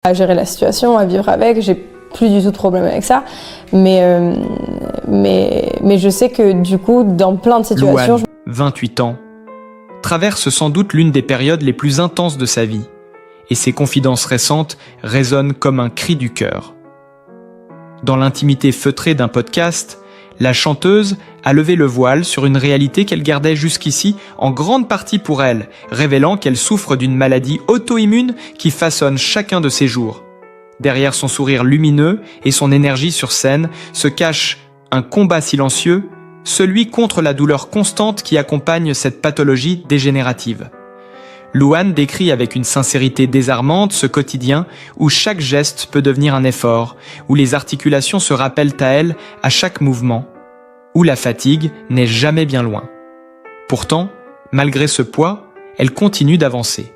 à gérer la situation, à vivre avec. J'ai plus du tout de problème avec ça. Mais je sais que du coup, dans plein de situations... Louane, 28 ans, traverse sans doute l'une des périodes les plus intenses de sa vie. Et ses confidences récentes résonnent comme un cri du cœur. Dans l'intimité feutrée d'un podcast, la chanteuse a levé le voile sur une réalité qu'elle gardait jusqu'ici en grande partie pour elle, révélant qu'elle souffre d'une maladie auto-immune qui façonne chacun de ses jours. Derrière son sourire lumineux et son énergie sur scène se cache un combat silencieux, celui contre la douleur constante qui accompagne cette pathologie dégénérative. Louane décrit avec une sincérité désarmante ce quotidien où chaque geste peut devenir un effort, où les articulations se rappellent à elle à chaque mouvement, où la fatigue n'est jamais bien loin. Pourtant, malgré ce poids, elle continue d'avancer,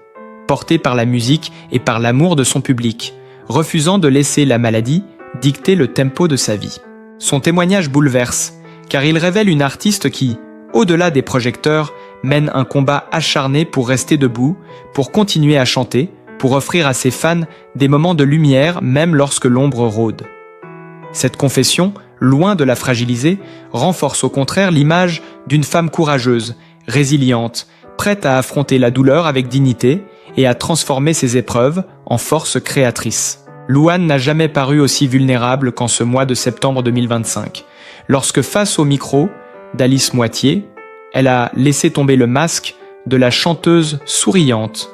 portée par la musique et par l'amour de son public, refusant de laisser la maladie dicter le tempo de sa vie. Son témoignage bouleverse, car il révèle une artiste qui, au-delà des projecteurs, mène un combat acharné pour rester debout, pour continuer à chanter, pour offrir à ses fans des moments de lumière même lorsque l'ombre rôde. Cette confession, loin de la fragiliser, renforce au contraire l'image d'une femme courageuse, résiliente, prête à affronter la douleur avec dignité et à transformer ses épreuves en force créatrice. Louane n'a jamais paru aussi vulnérable qu'en ce mois de septembre 2025, lorsque face au micro d'Alice Moitié, elle a laissé tomber le masque de la chanteuse souriante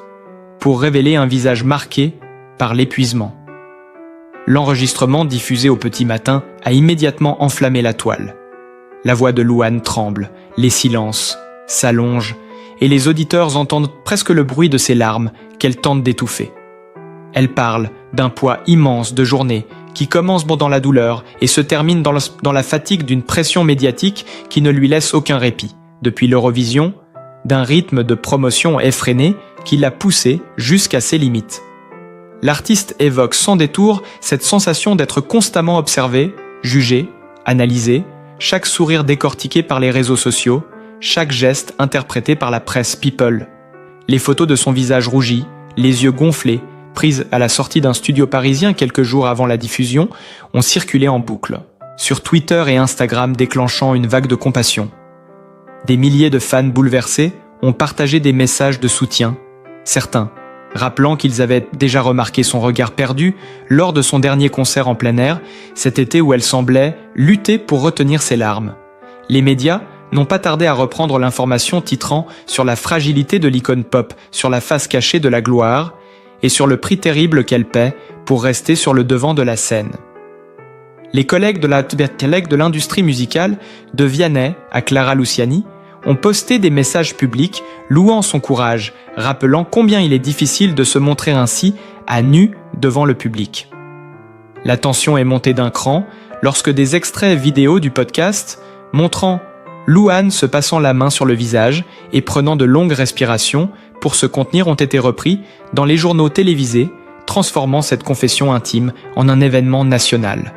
pour révéler un visage marqué par l'épuisement. L'enregistrement diffusé au petit matin a immédiatement enflammé la toile. La voix de Louane tremble, les silences s'allongent et les auditeurs entendent presque le bruit de ses larmes qu'elle tente d'étouffer. Elle parle d'un poids immense de journée qui commence dans la douleur et se termine dans la fatigue d'une pression médiatique qui ne lui laisse aucun répit. Depuis l'Eurovision, d'un rythme de promotion effréné qui l'a poussée jusqu'à ses limites. L'artiste évoque sans détour cette sensation d'être constamment observé, jugé, analysé, chaque sourire décortiqué par les réseaux sociaux, chaque geste interprété par la presse people. Les photos de son visage rougi, les yeux gonflés, prises à la sortie d'un studio parisien quelques jours avant la diffusion, ont circulé en boucle, sur Twitter et Instagram déclenchant une vague de compassion. Des milliers de fans bouleversés ont partagé des messages de soutien, certains rappelant qu'ils avaient déjà remarqué son regard perdu lors de son dernier concert en plein air, cet été où elle semblait lutter pour retenir ses larmes. Les médias n'ont pas tardé à reprendre l'information titrant sur la fragilité de l'icône pop, sur la face cachée de la gloire et sur le prix terrible qu'elle paie pour rester sur le devant de la scène. Les collègues de l'industrie musicale, de Vianney à Clara Luciani, ont posté des messages publics louant son courage, rappelant combien il est difficile de se montrer ainsi à nu devant le public. La tension est montée d'un cran lorsque des extraits vidéo du podcast montrant Louane se passant la main sur le visage et prenant de longues respirations pour se contenir ont été repris dans les journaux télévisés, transformant cette confession intime en un événement national.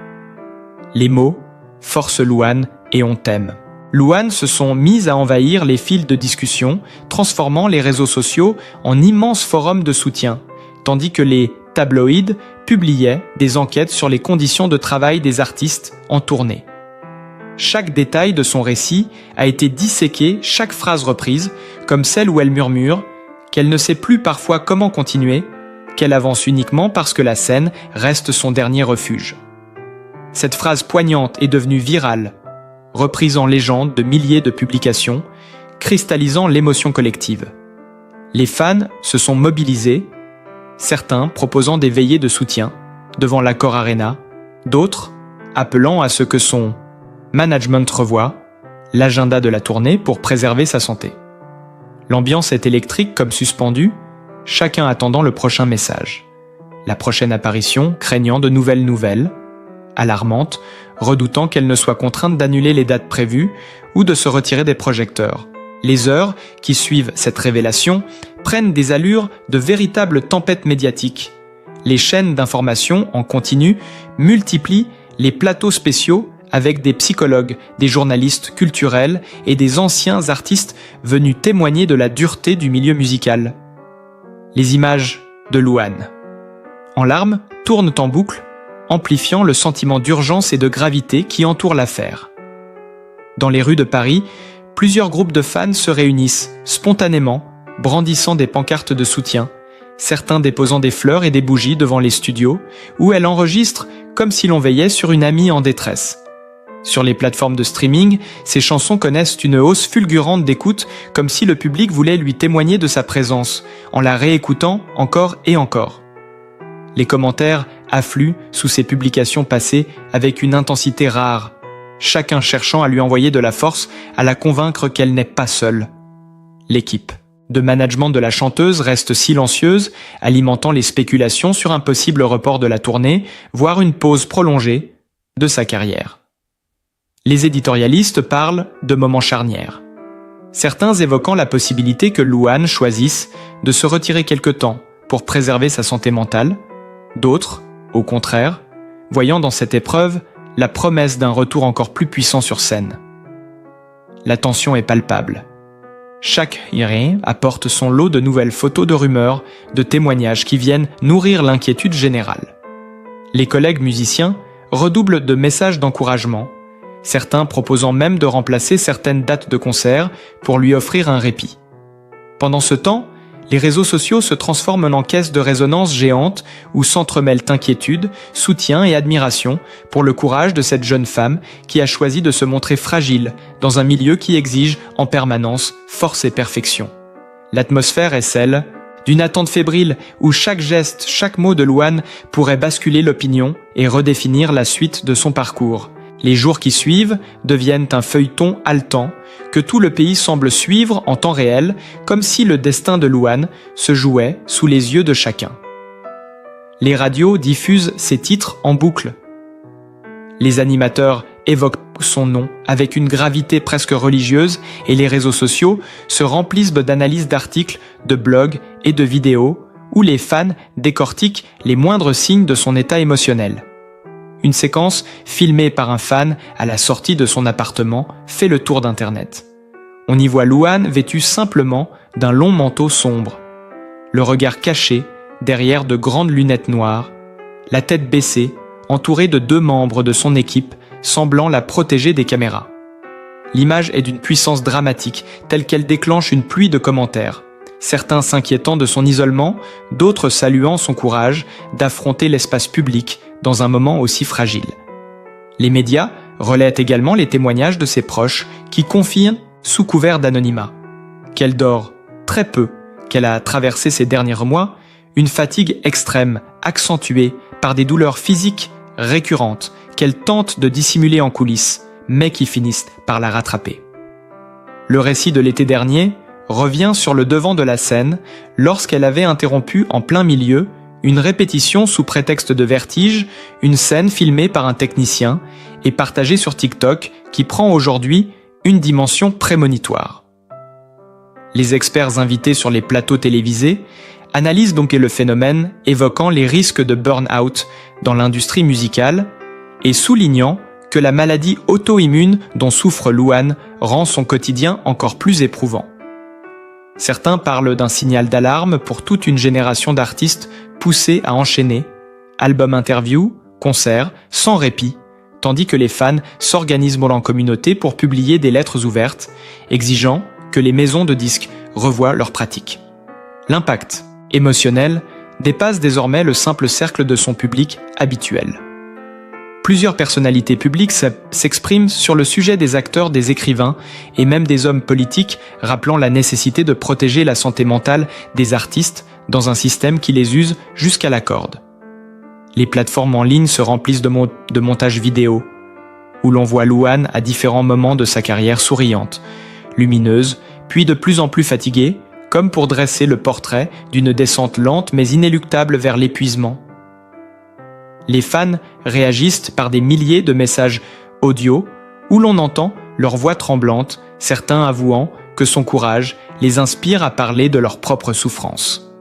Les mots « Force Louane » et « On t'aime ». Louane se sont mises à envahir les fils de discussion, transformant les réseaux sociaux en immenses forums de soutien, tandis que les tabloïds publiaient des enquêtes sur les conditions de travail des artistes en tournée. Chaque détail de son récit a été disséqué, chaque phrase reprise, comme celle où elle murmure qu'elle ne sait plus parfois comment continuer, qu'elle avance uniquement parce que la scène reste son dernier refuge. Cette phrase poignante est devenue virale, reprise en légende de milliers de publications, cristallisant l'émotion collective. Les fans se sont mobilisés, certains proposant des veillées de soutien devant l'Accor Arena, d'autres appelant à ce que son management revoie l'agenda de la tournée pour préserver sa santé. L'ambiance est électrique comme suspendue, chacun attendant le prochain message. La prochaine apparition, craignant de nouvelles nouvelles, alarmante, redoutant qu'elle ne soit contrainte d'annuler les dates prévues ou de se retirer des projecteurs. Les heures qui suivent cette révélation prennent des allures de véritables tempêtes médiatiques. Les chaînes d'information en continu multiplient les plateaux spéciaux avec des psychologues, des journalistes culturels et des anciens artistes venus témoigner de la dureté du milieu musical. Les images de Louane. en larmes, tournent en boucle, amplifiant le sentiment d'urgence et de gravité qui entoure l'affaire. Dans les rues de Paris, plusieurs groupes de fans se réunissent spontanément, brandissant des pancartes de soutien, certains déposant des fleurs et des bougies devant les studios, où elle enregistre comme si l'on veillait sur une amie en détresse. Sur les plateformes de streaming, ces chansons connaissent une hausse fulgurante d'écoute, comme si le public voulait lui témoigner de sa présence, en la réécoutant encore et encore. Les commentaires affluent sous ces publications passées avec une intensité rare, chacun cherchant à lui envoyer de la force, à la convaincre qu'elle n'est pas seule. L'équipe de management de la chanteuse reste silencieuse, alimentant les spéculations sur un possible report de la tournée, voire une pause prolongée de sa carrière. Les éditorialistes parlent de moments charnières. Certains évoquant la possibilité que Louane choisisse de se retirer quelque temps pour préserver sa santé mentale, d'autres, au contraire, voyant dans cette épreuve la promesse d'un retour encore plus puissant sur scène. La tension est palpable. Chaque iré apporte son lot de nouvelles photos de rumeurs, de témoignages qui viennent nourrir l'inquiétude générale. Les collègues musiciens redoublent de messages d'encouragement, certains proposant même de remplacer certaines dates de concert pour lui offrir un répit. Pendant ce temps, les réseaux sociaux se transforment en caisse de résonance géante où s'entremêlent inquiétude, soutien et admiration pour le courage de cette jeune femme qui a choisi de se montrer fragile dans un milieu qui exige en permanence force et perfection. L'atmosphère est celle d'une attente fébrile où chaque geste, chaque mot de Louane pourrait basculer l'opinion et redéfinir la suite de son parcours. Les jours qui suivent deviennent un feuilleton haletant que tout le pays semble suivre en temps réel, comme si le destin de Louane se jouait sous les yeux de chacun. Les radios diffusent ses titres en boucle. Les animateurs évoquent son nom avec une gravité presque religieuse et les réseaux sociaux se remplissent d'analyses d'articles, de blogs et de vidéos où les fans décortiquent les moindres signes de son état émotionnel. Une séquence filmée par un fan à la sortie de son appartement fait le tour d'Internet. On y voit Louane vêtue simplement d'un long manteau sombre, le regard caché derrière de grandes lunettes noires, la tête baissée, entourée de 2 membres de son équipe semblant la protéger des caméras. L'image est d'une puissance dramatique, telle qu'elle déclenche une pluie de commentaires. Certains s'inquiétant de son isolement, d'autres saluant son courage d'affronter l'espace public dans un moment aussi fragile. Les médias relaient également les témoignages de ses proches qui confient, sous couvert d'anonymat, qu'elle dort très peu, qu'elle a traversé ces derniers mois une fatigue extrême, accentuée par des douleurs physiques récurrentes qu'elle tente de dissimuler en coulisses, mais qui finissent par la rattraper. Le récit de l'été dernier revient sur le devant de la scène lorsqu'elle avait interrompu en plein milieu une répétition sous prétexte de vertige, une scène filmée par un technicien et partagée sur TikTok qui prend aujourd'hui une dimension prémonitoire. Les experts invités sur les plateaux télévisés analysent donc le phénomène, évoquant les risques de burn-out dans l'industrie musicale et soulignant que la maladie auto-immune dont souffre Louane rend son quotidien encore plus éprouvant. Certains parlent d'un signal d'alarme pour toute une génération d'artistes poussés à enchaîner, albums interviews, concerts, sans répit, tandis que les fans s'organisent en communauté pour publier des lettres ouvertes, exigeant que les maisons de disques revoient leurs pratiques. L'impact émotionnel dépasse désormais le simple cercle de son public habituel. Plusieurs personnalités publiques s'expriment sur le sujet des acteurs, des écrivains et même des hommes politiques, rappelant la nécessité de protéger la santé mentale des artistes dans un système qui les use jusqu'à la corde. Les plateformes en ligne se remplissent de montages vidéo, où l'on voit Louane à différents moments de sa carrière souriante, lumineuse, puis de plus en plus fatiguée, comme pour dresser le portrait d'une descente lente mais inéluctable vers l'épuisement. Les fans réagissent par des milliers de messages audio où l'on entend leur voix tremblante, certains avouant que son courage les inspire à parler de leur propre souffrance.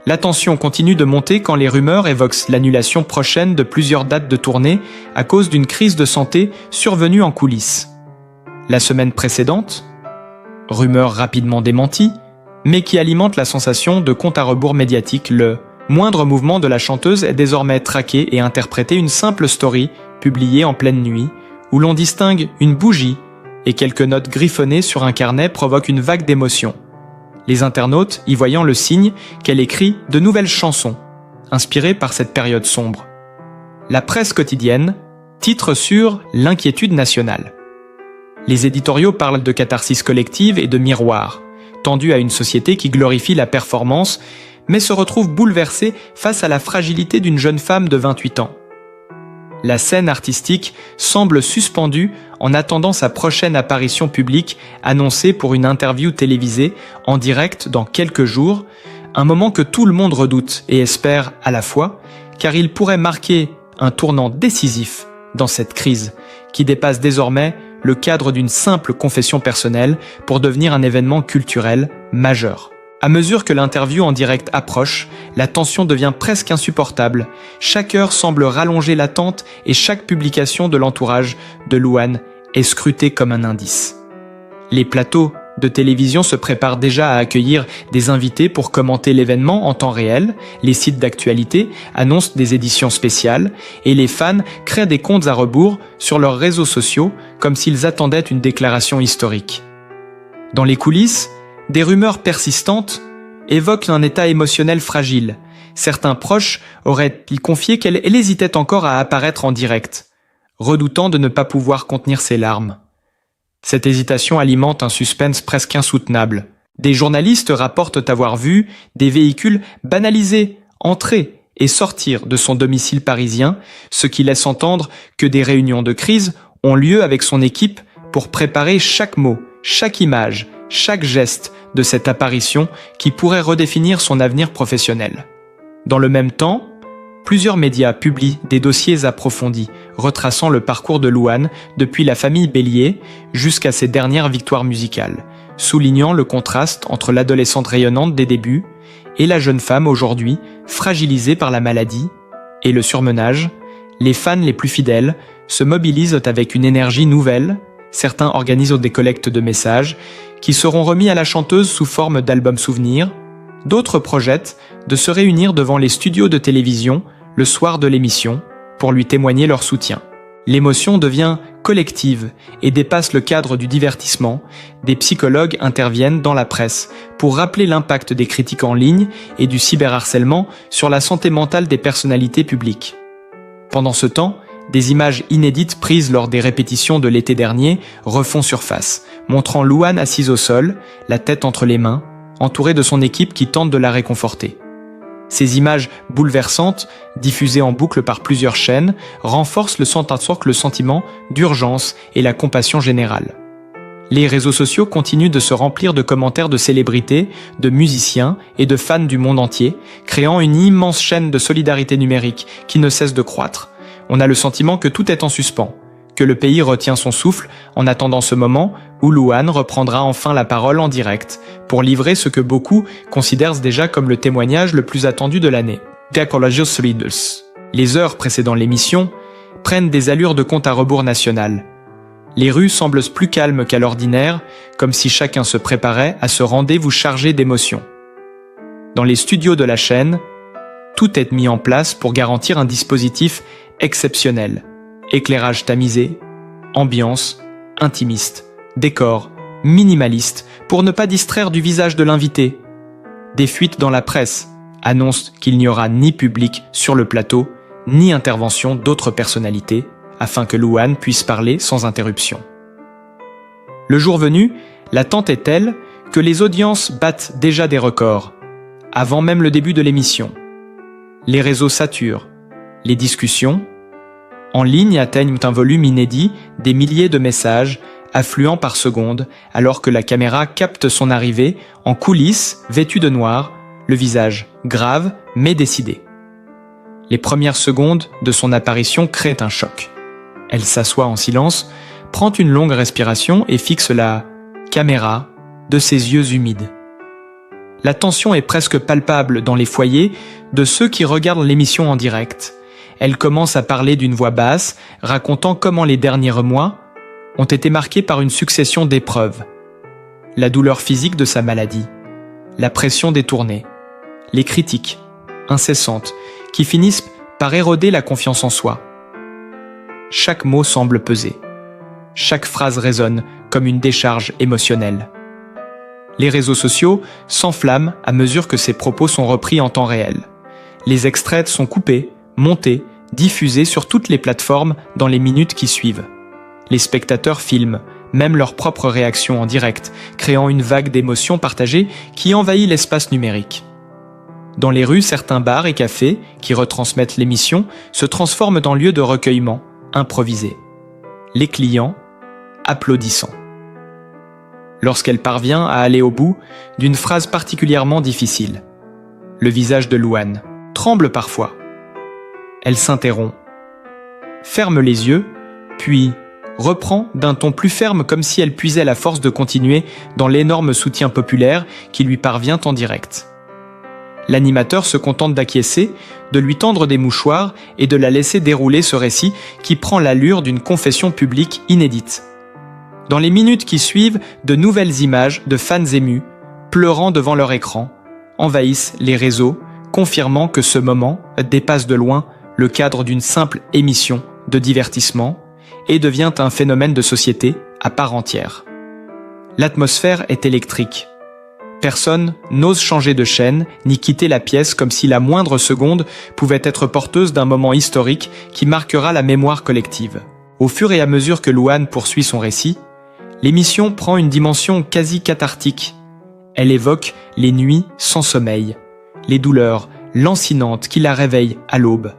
La tension continue de monter quand les rumeurs évoquent l'annulation prochaine de plusieurs dates de tournée à cause d'une crise de santé survenue en coulisses. La semaine précédente, rumeur rapidement démentie, mais qui alimente la sensation de compte à rebours médiatique, le Moindre mouvement de la chanteuse est désormais traqué et interprété une simple story publiée en pleine nuit, où l'on distingue une bougie et quelques notes griffonnées sur un carnet provoquent une vague d'émotion. Les internautes y voyant le signe qu'elle écrit de nouvelles chansons, inspirées par cette période sombre. La presse quotidienne titre sur l'inquiétude nationale. Les éditoriaux parlent de catharsis collective et de miroir, tendus à une société qui glorifie la performance, mais se retrouve bouleversée face à la fragilité d'une jeune femme de 28 ans. La scène artistique semble suspendue en attendant sa prochaine apparition publique annoncée pour une interview télévisée en direct dans quelques jours, un moment que tout le monde redoute et espère à la fois, car il pourrait marquer un tournant décisif dans cette crise qui dépasse désormais le cadre d'une simple confession personnelle pour devenir un événement culturel majeur. À mesure que l'interview en direct approche, la tension devient presque insupportable. Chaque heure semble rallonger l'attente et chaque publication de l'entourage de Louane est scrutée comme un indice. Les plateaux de télévision se préparent déjà à accueillir des invités pour commenter l'événement en temps réel, les sites d'actualité annoncent des éditions spéciales et les fans créent des comptes à rebours sur leurs réseaux sociaux comme s'ils attendaient une déclaration historique. Dans les coulisses, des rumeurs persistantes évoquent un état émotionnel fragile. Certains proches auraient-ils confié qu'elle hésitait encore à apparaître en direct, redoutant de ne pas pouvoir contenir ses larmes. Cette hésitation alimente un suspense presque insoutenable. Des journalistes rapportent avoir vu des véhicules banalisés entrer et sortir de son domicile parisien, ce qui laisse entendre que des réunions de crise ont lieu avec son équipe pour préparer chaque mot, chaque image, chaque geste de cette apparition qui pourrait redéfinir son avenir professionnel. Dans le même temps, plusieurs médias publient des dossiers approfondis retraçant le parcours de Louane depuis la famille Bélier jusqu'à ses dernières victoires musicales, soulignant le contraste entre l'adolescente rayonnante des débuts et la jeune femme aujourd'hui fragilisée par la maladie et le surmenage. Les fans les plus fidèles se mobilisent avec une énergie nouvelle. Certains organisent des collectes de messages qui seront remis à la chanteuse sous forme d'albums souvenirs. D'autres projettent de se réunir devant les studios de télévision le soir de l'émission pour lui témoigner leur soutien. L'émotion devient collective et dépasse le cadre du divertissement. Des psychologues interviennent dans la presse pour rappeler l'impact des critiques en ligne et du cyberharcèlement sur la santé mentale des personnalités publiques. Pendant ce temps, des images inédites prises lors des répétitions de l'été dernier refont surface, montrant Louane assise au sol, la tête entre les mains, entourée de son équipe qui tente de la réconforter. Ces images bouleversantes, diffusées en boucle par plusieurs chaînes, renforcent le sentiment d'urgence et la compassion générale. Les réseaux sociaux continuent de se remplir de commentaires de célébrités, de musiciens et de fans du monde entier, créant une immense chaîne de solidarité numérique qui ne cesse de croître. On a le sentiment que tout est en suspens, que le pays retient son souffle en attendant ce moment où Louane reprendra enfin la parole en direct, pour livrer ce que beaucoup considèrent déjà comme le témoignage le plus attendu de l'année. Les heures précédant l'émission prennent des allures de compte à rebours national. Les rues semblent plus calmes qu'à l'ordinaire, comme si chacun se préparait à ce rendez-vous chargé d'émotions. Dans les studios de la chaîne, tout est mis en place pour garantir un dispositif exceptionnel. Éclairage tamisé, ambiance intimiste, décor minimaliste pour ne pas distraire du visage de l'invité. Des fuites dans la presse annoncent qu'il n'y aura ni public sur le plateau, ni intervention d'autres personnalités, afin que Louane puisse parler sans interruption. Le jour venu, l'attente est telle que les audiences battent déjà des records, avant même le début de l'émission. Les réseaux saturent, les discussions en ligne atteignent un volume inédit, des milliers de messages affluant par seconde, alors que la caméra capte son arrivée en coulisses, vêtue de noir, le visage grave mais décidé. Les premières secondes de son apparition créent un choc. Elle s'assoit en silence, prend une longue respiration et fixe la caméra de ses yeux humides. La tension est presque palpable dans les foyers de ceux qui regardent l'émission en direct. Elle commence à parler d'une voix basse, racontant comment les derniers mois ont été marqués par une succession d'épreuves. La douleur physique de sa maladie, la pression des tournées, les critiques, incessantes, qui finissent par éroder la confiance en soi. Chaque mot semble peser. Chaque phrase résonne comme une décharge émotionnelle. Les réseaux sociaux s'enflamment à mesure que ces propos sont repris en temps réel. Les extraits sont coupés, montés, diffusés sur toutes les plateformes dans les minutes qui suivent. Les spectateurs filment, même leurs propres réactions en direct, créant une vague d'émotions partagées qui envahit l'espace numérique. Dans les rues, certains bars et cafés qui retransmettent l'émission se transforment en lieux de recueillement, improvisés. Les clients applaudissant. Lorsqu'elle parvient à aller au bout d'une phrase particulièrement difficile, le visage de Louane tremble parfois. Elle s'interrompt, ferme les yeux, puis reprend d'un ton plus ferme comme si elle puisait la force de continuer dans l'énorme soutien populaire qui lui parvient en direct. L'animateur se contente d'acquiescer, de lui tendre des mouchoirs et de la laisser dérouler ce récit qui prend l'allure d'une confession publique inédite. Dans les minutes qui suivent, de nouvelles images de fans émus, pleurant devant leur écran, envahissent les réseaux, confirmant que ce moment dépasse de loin le cadre d'une simple émission de divertissement et devient un phénomène de société à part entière. L'atmosphère est électrique. Personne n'ose changer de chaîne ni quitter la pièce comme si la moindre seconde pouvait être porteuse d'un moment historique qui marquera la mémoire collective. Au fur et à mesure que Louane poursuit son récit, l'émission prend une dimension quasi cathartique. Elle évoque les nuits sans sommeil, les douleurs lancinantes qui la réveillent à l'aube,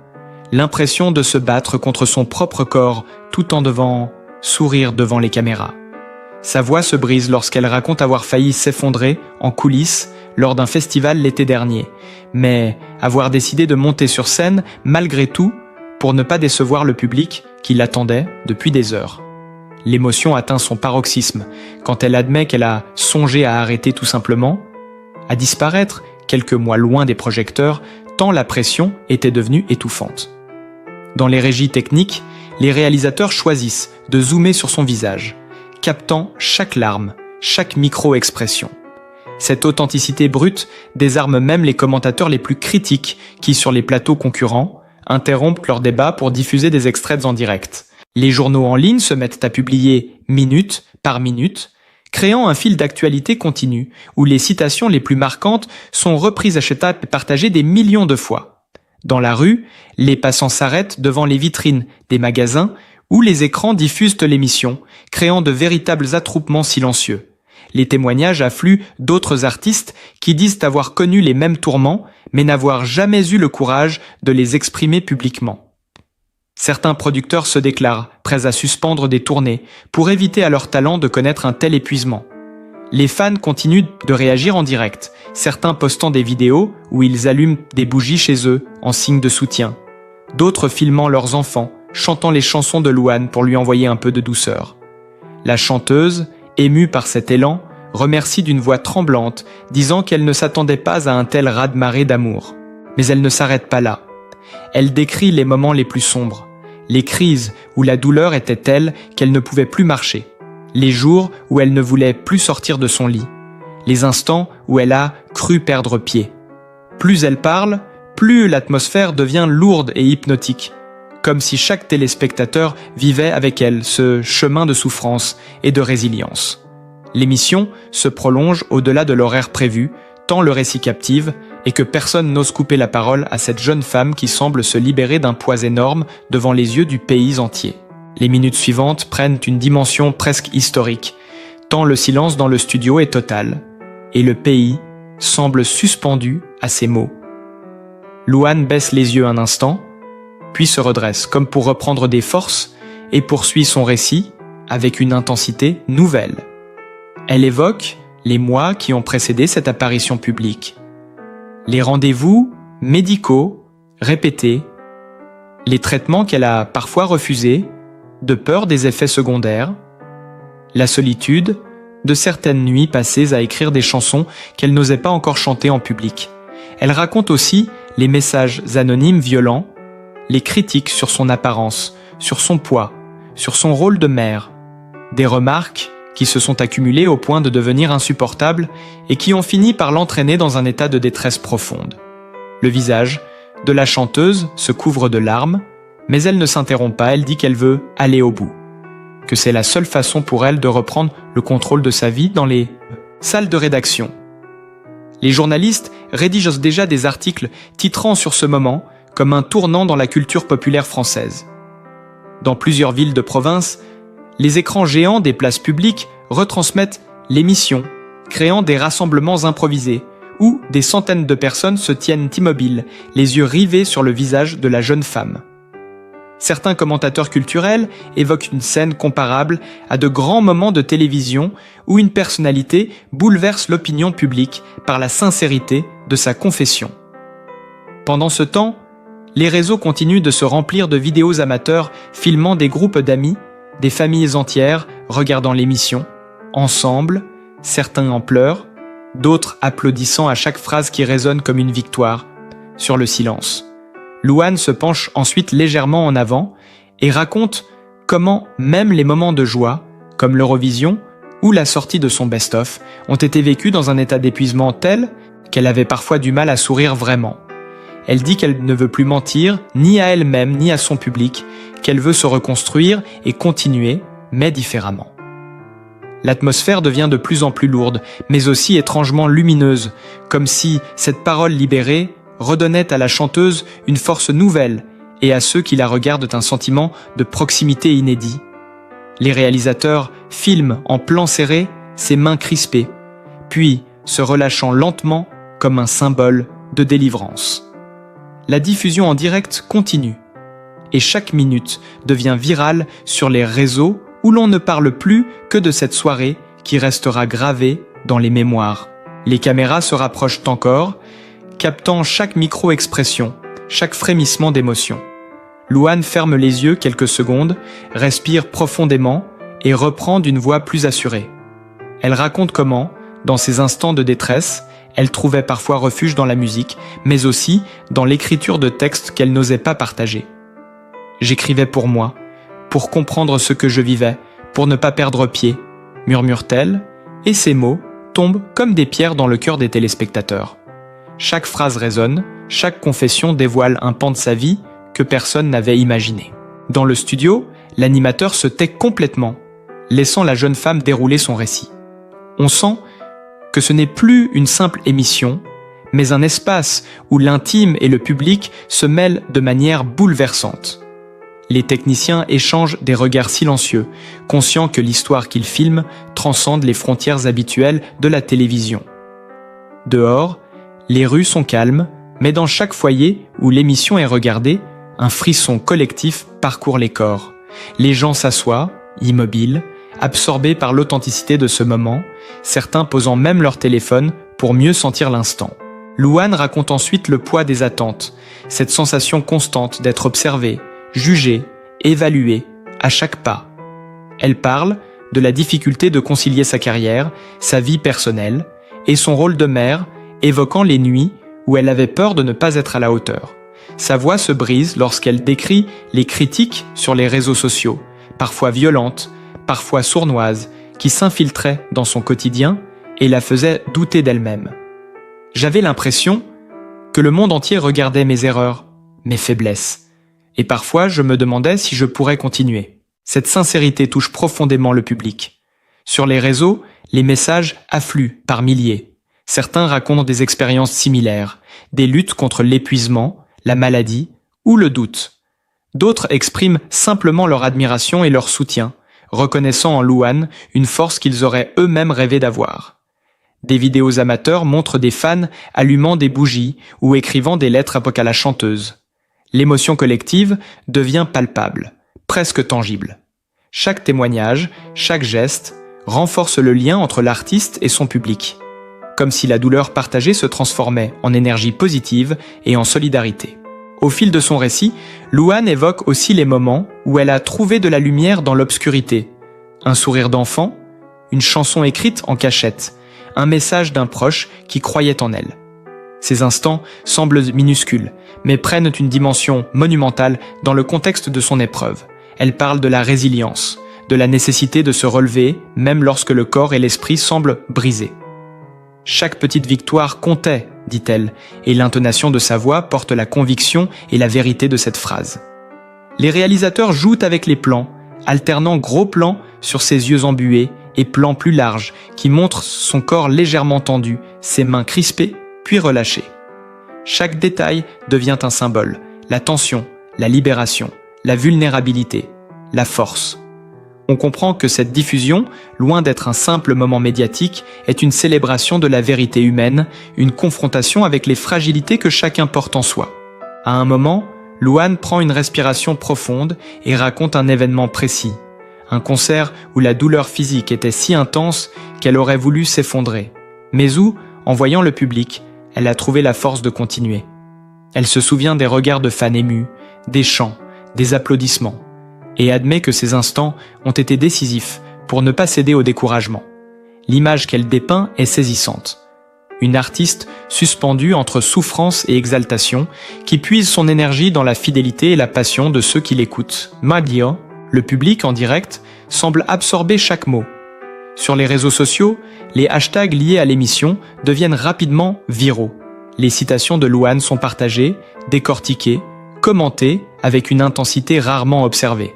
l'impression de se battre contre son propre corps tout en devant sourire devant les caméras. Sa voix se brise lorsqu'elle raconte avoir failli s'effondrer en coulisses lors d'un festival l'été dernier, mais avoir décidé de monter sur scène malgré tout pour ne pas décevoir le public qui l'attendait depuis des heures. L'émotion atteint son paroxysme quand elle admet qu'elle a songé à arrêter tout simplement, à disparaître quelques mois loin des projecteurs, tant la pression était devenue étouffante. Dans les régies techniques, les réalisateurs choisissent de zoomer sur son visage, captant chaque larme, chaque micro-expression. Cette authenticité brute désarme même les commentateurs les plus critiques qui, sur les plateaux concurrents, interrompent leurs débats pour diffuser des extraits en direct. Les journaux en ligne se mettent à publier minute par minute, créant un fil d'actualité continu où les citations les plus marquantes sont reprises à cette étape et partagées des millions de fois. Dans la rue, les passants s'arrêtent devant les vitrines des magasins où les écrans diffusent l'émission, créant de véritables attroupements silencieux. Les témoignages affluent d'autres artistes qui disent avoir connu les mêmes tourments, mais n'avoir jamais eu le courage de les exprimer publiquement. Certains producteurs se déclarent prêts à suspendre des tournées pour éviter à leur talent de connaître un tel épuisement. Les fans continuent de réagir en direct, certains postant des vidéos où ils allument des bougies chez eux en signe de soutien, d'autres filmant leurs enfants, chantant les chansons de Louane pour lui envoyer un peu de douceur. La chanteuse, émue par cet élan, remercie d'une voix tremblante, disant qu'elle ne s'attendait pas à un tel raz-de-marée d'amour. Mais elle ne s'arrête pas là. Elle décrit les moments les plus sombres, les crises où la douleur était telle qu'elle ne pouvait plus marcher, les jours où elle ne voulait plus sortir de son lit, les instants où elle a cru perdre pied. Plus elle parle, plus l'atmosphère devient lourde et hypnotique, comme si chaque téléspectateur vivait avec elle ce chemin de souffrance et de résilience. L'émission se prolonge au-delà de l'horaire prévu, tant le récit captive, et que personne n'ose couper la parole à cette jeune femme qui semble se libérer d'un poids énorme devant les yeux du pays entier. Les minutes suivantes prennent une dimension presque historique, tant le silence dans le studio est total, et le pays semble suspendu à ses mots. Louane baisse les yeux un instant, puis se redresse comme pour reprendre des forces et poursuit son récit avec une intensité nouvelle. Elle évoque les mois qui ont précédé cette apparition publique, les rendez-vous médicaux répétés, les traitements qu'elle a parfois refusés, de peur des effets secondaires, la solitude de certaines nuits passées à écrire des chansons qu'elle n'osait pas encore chanter en public. Elle raconte aussi les messages anonymes violents, les critiques sur son apparence, sur son poids, sur son rôle de mère, des remarques qui se sont accumulées au point de devenir insupportables et qui ont fini par l'entraîner dans un état de détresse profonde. Le visage de la chanteuse se couvre de larmes, mais elle ne s'interrompt pas, elle dit qu'elle veut aller au bout, que c'est la seule façon pour elle de reprendre le contrôle de sa vie dans les salles de rédaction. Les journalistes rédigent déjà des articles titrant sur ce moment comme un tournant dans la culture populaire française. Dans plusieurs villes de province, les écrans géants des places publiques retransmettent l'émission, créant des rassemblements improvisés, où des centaines de personnes se tiennent immobiles, les yeux rivés sur le visage de la jeune femme. Certains commentateurs culturels évoquent une scène comparable à de grands moments de télévision où une personnalité bouleverse l'opinion publique par la sincérité de sa confession. Pendant ce temps, les réseaux continuent de se remplir de vidéos amateurs filmant des groupes d'amis, des familles entières regardant l'émission, ensemble, certains en pleurs, d'autres applaudissant à chaque phrase qui résonne comme une victoire sur le silence. Louane se penche ensuite légèrement en avant et raconte comment même les moments de joie, comme l'Eurovision ou la sortie de son best-of, ont été vécus dans un état d'épuisement tel qu'elle avait parfois du mal à sourire vraiment. Elle dit qu'elle ne veut plus mentir, ni à elle-même, ni à son public, qu'elle veut se reconstruire et continuer, mais différemment. L'atmosphère devient de plus en plus lourde, mais aussi étrangement lumineuse, comme si cette parole libérée redonnait à la chanteuse une force nouvelle et à ceux qui la regardent un sentiment de proximité inédit. Les réalisateurs filment en plan serré ses mains crispées, puis se relâchant lentement comme un symbole de délivrance. La diffusion en direct continue, et chaque minute devient virale sur les réseaux où l'on ne parle plus que de cette soirée qui restera gravée dans les mémoires. Les caméras se rapprochent encore, captant chaque micro-expression, chaque frémissement d'émotion. Louane ferme les yeux quelques secondes, respire profondément et reprend d'une voix plus assurée. Elle raconte comment, dans ces instants de détresse, elle trouvait parfois refuge dans la musique, mais aussi dans l'écriture de textes qu'elle n'osait pas partager. J'écrivais pour moi, pour comprendre ce que je vivais, pour ne pas perdre pied, murmure-t-elle, et ces mots tombent comme des pierres dans le cœur des téléspectateurs. Chaque phrase résonne, chaque confession dévoile un pan de sa vie que personne n'avait imaginé. Dans le studio, l'animateur se tait complètement, laissant la jeune femme dérouler son récit. On sent que ce n'est plus une simple émission, mais un espace où l'intime et le public se mêlent de manière bouleversante. Les techniciens échangent des regards silencieux, conscients que l'histoire qu'ils filment transcende les frontières habituelles de la télévision. Dehors, les rues sont calmes, mais dans chaque foyer où l'émission est regardée, un frisson collectif parcourt les corps. Les gens s'assoient, immobiles, absorbés par l'authenticité de ce moment, certains posant même leur téléphone pour mieux sentir l'instant. Louane raconte ensuite le poids des attentes, cette sensation constante d'être observée, jugée, évaluée, à chaque pas. Elle parle de la difficulté de concilier sa carrière, sa vie personnelle et son rôle de mère, évoquant les nuits où elle avait peur de ne pas être à la hauteur. Sa voix se brise lorsqu'elle décrit les critiques sur les réseaux sociaux, parfois violentes, parfois sournoises, qui s'infiltraient dans son quotidien et la faisaient douter d'elle-même. J'avais l'impression que le monde entier regardait mes erreurs, mes faiblesses, et parfois je me demandais si je pourrais continuer. Cette sincérité touche profondément le public. Sur les réseaux, les messages affluent par milliers. Certains racontent des expériences similaires, des luttes contre l'épuisement, la maladie ou le doute. D'autres expriment simplement leur admiration et leur soutien, reconnaissant en Louane une force qu'ils auraient eux-mêmes rêvé d'avoir. Des vidéos amateurs montrent des fans allumant des bougies ou écrivant des lettres à la chanteuse. L'émotion collective devient palpable, presque tangible. Chaque témoignage, chaque geste, renforce le lien entre l'artiste et son public, comme si la douleur partagée se transformait en énergie positive et en solidarité. Au fil de son récit, Louane évoque aussi les moments où elle a trouvé de la lumière dans l'obscurité. Un sourire d'enfant, une chanson écrite en cachette, un message d'un proche qui croyait en elle. Ces instants semblent minuscules, mais prennent une dimension monumentale dans le contexte de son épreuve. Elle parle de la résilience, de la nécessité de se relever, même lorsque le corps et l'esprit semblent brisés. Chaque petite victoire comptait dit-elle, et l'intonation de sa voix porte la conviction et la vérité de cette phrase. Les réalisateurs jouent avec les plans, alternant gros plans sur ses yeux embués et plans plus larges qui montrent son corps légèrement tendu, ses mains crispées puis relâchées. Chaque détail devient un symbole, la tension, la libération, la vulnérabilité, la force. On comprend que cette diffusion, loin d'être un simple moment médiatique, est une célébration de la vérité humaine, une confrontation avec les fragilités que chacun porte en soi. À un moment, Louane prend une respiration profonde et raconte un événement précis. Un concert où la douleur physique était si intense qu'elle aurait voulu s'effondrer. Mais où, en voyant le public, elle a trouvé la force de continuer. Elle se souvient des regards de fans émus, des chants, des applaudissements, et admet que ces instants ont été décisifs pour ne pas céder au découragement. L'image qu'elle dépeint est saisissante. Une artiste suspendue entre souffrance et exaltation, qui puise son énergie dans la fidélité et la passion de ceux qui l'écoutent. Madia, le public en direct, semble absorber chaque mot. Sur les réseaux sociaux, les hashtags liés à l'émission deviennent rapidement viraux. Les citations de Louane sont partagées, décortiquées, commentées avec une intensité rarement observée.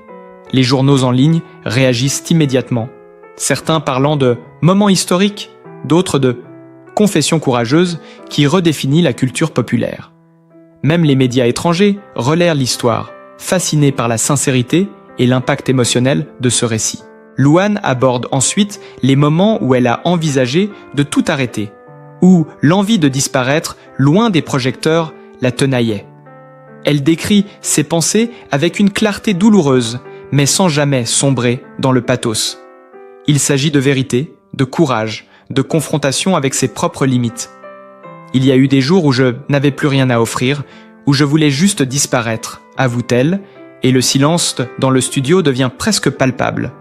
Les journaux en ligne réagissent immédiatement, certains parlant de « moment historique », d'autres de « confession courageuse » qui redéfinit la culture populaire. Même les médias étrangers relaient l'histoire, fascinés par la sincérité et l'impact émotionnel de ce récit. Louane aborde ensuite les moments où elle a envisagé de tout arrêter, où l'envie de disparaître loin des projecteurs la tenaillait. Elle décrit ses pensées avec une clarté douloureuse, mais sans jamais sombrer dans le pathos. Il s'agit de vérité, de courage, de confrontation avec ses propres limites. Il y a eu des jours où je n'avais plus rien à offrir, où je voulais juste disparaître, avoue-t-elle, et le silence dans le studio devient presque palpable.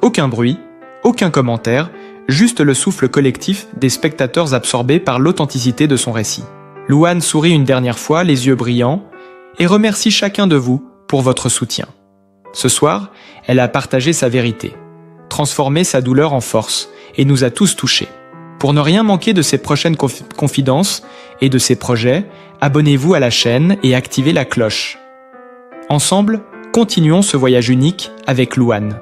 Aucun bruit, aucun commentaire, juste le souffle collectif des spectateurs absorbés par l'authenticité de son récit. Louane sourit une dernière fois, les yeux brillants, et remercie chacun de vous pour votre soutien. Ce soir, elle a partagé sa vérité, transformé sa douleur en force, et nous a tous touchés. Pour ne rien manquer de ses prochaines confidences et de ses projets, abonnez-vous à la chaîne et activez la cloche. Ensemble, continuons ce voyage unique avec Louane.